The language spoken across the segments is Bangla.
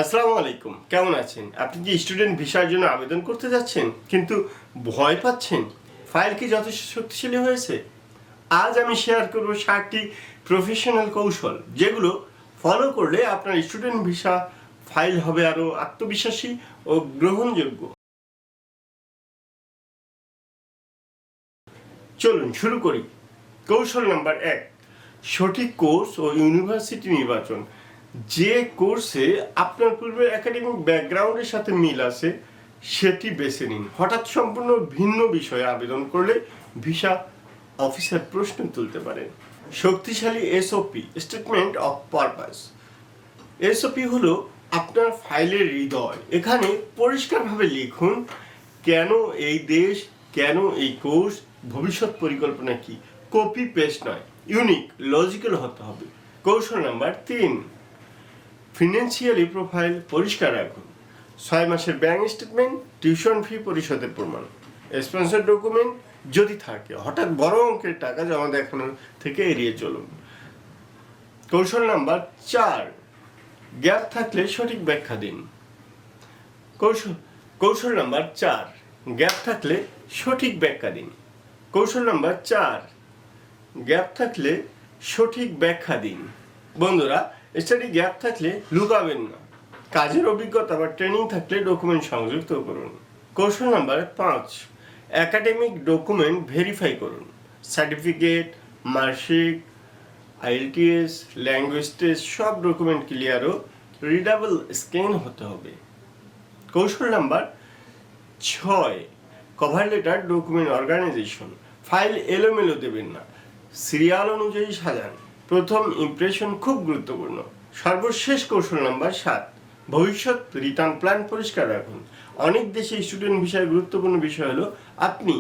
আসসালামু আলাইকুম, কেমন আছেন? আপনি কি স্টুডেন্ট ভিসার জন্য আবেদন করতে যাচ্ছেন কিন্তু ভয় পাচ্ছেন? ফাইল কি যথেষ্ট শক্তিশালী হয়েছে? আজ আমি শেয়ার করব 7টি প্রফেশনাল কৌশল যেগুলো ফলো করলে আপনার স্টুডেন্ট ভিসা ফাইল হবে আরো আত্মবিশ্বাসী ও গ্রহণযোগ্য। চলুন শুরু করি। কৌশল নাম্বার 1, সঠিক কোর্স ও ইউনিভার্সিটি নির্বাচন। যে কোর্সে আপনার পূর্বের একাডেমিক ব্যাকগ্রাউন্ডের সাথে মিল আছে সেটি বেছে নিন। হঠাৎ সম্পূর্ণ ভিন্ন বিষয়ে আবেদন করলে ভিসা অফিসার প্রশ্ন তুলতে পারেন। শক্তিশালী SOP, statement of purpose. SOP হলো আপনার ফাইলের হৃদয়। এখানে পরিষ্কারভাবে লিখুন কেন এই দেশ, কেন এই কোর্স, ভবিষ্যৎ পরিকল্পনা কি। কপি পেস্ট নয়, ইউনিক, লজিক্যাল হতে হবে। কৌশল নাম্বার 3, ফিনান্সিয়ালি প্রোফাইল পরিষ্কার রাখুন। 6 মাসের ব্যাংক স্টেটমেন্ট, টিউশন ফি পরিশোধের প্রমাণ, স্পন্সর ডকুমেন্ট যদি থাকে। হঠাৎ বড় অঙ্কের টাকা জমা দেখানোর থেকে এড়িয়ে চলুন। কৌশল নাম্বার 4, গ্যাপ থাকলে সঠিক ব্যাখ্যা দিন। কৌশল নাম্বার 4, গ্যাপ থাকলে সঠিক ব্যাখ্যা দিন। কৌশল নাম্বার 4, গ্যাপ থাকলে সঠিক ব্যাখ্যা দিন। বন্ধুরা, স্টাডি গ্যাপ থাকলে লুকাবেন না। কাজের অভিজ্ঞতা বা ট্রেনিং থাকলে ডকুমেন্ট সংযুক্ত করুন। কৌশল নাম্বার 5, একাডেমিক ডকুমেন্ট ভেরিফাই করুন। Certificate, marksheet, IELTS, language test সব ডকুমেন্ট ক্লিয়ার ও রিডাবল স্ক্যান হতে হবে। কৌশল number 6, cover letter document organisation. File এলোমেলো দেবেন না, সিরিয়াল অনুযায়ী সাজান। প্রথম ইমপ্রেশন খুব গুরুত্বপূর্ণ। সর্বশেষ কৌশল নাম্বার 7, ভবিষ্যৎ রিটার্ন প্ল্যান পরিষ্কার রাখুন। অনেক দেশে স্টুডেন্ট ভিসার গুরুত্বপূর্ণ বিষয় হলো আপনি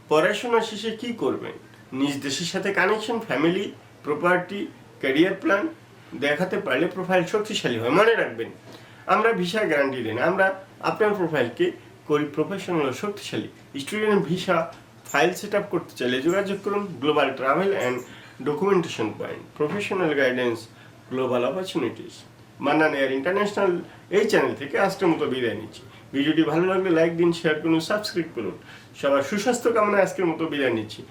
পড়াশোনা শেষে কি করবেন। নিজ দেশের সাথে connection, family, property, career plan দেখাতে পারলে প্রোফাইল শক্তিশালী হয়। মনে রাখবেন, আমরা ভিসা গ্যারান্টি দিই না, আমরা আপনার প্রোফাইলকে করি প্রফেশনাল ও শক্তিশালী। Student visa file set up করতে চাইলে যোগাযোগ করুন global travel and documentation point, professional guidance, global opportunities. Mannan air international এই চ্যানেল থেকে আজকের মতো বিদায় নিচ্ছি। ভিডিওটি ভালো লাগলে লাইক দিন, শেয়ার করুন, সাবস্ক্রাইব করুন। সবার সুস্বাস্থ্য কামনায় আজকের মতো বিদায় নিচ্ছি।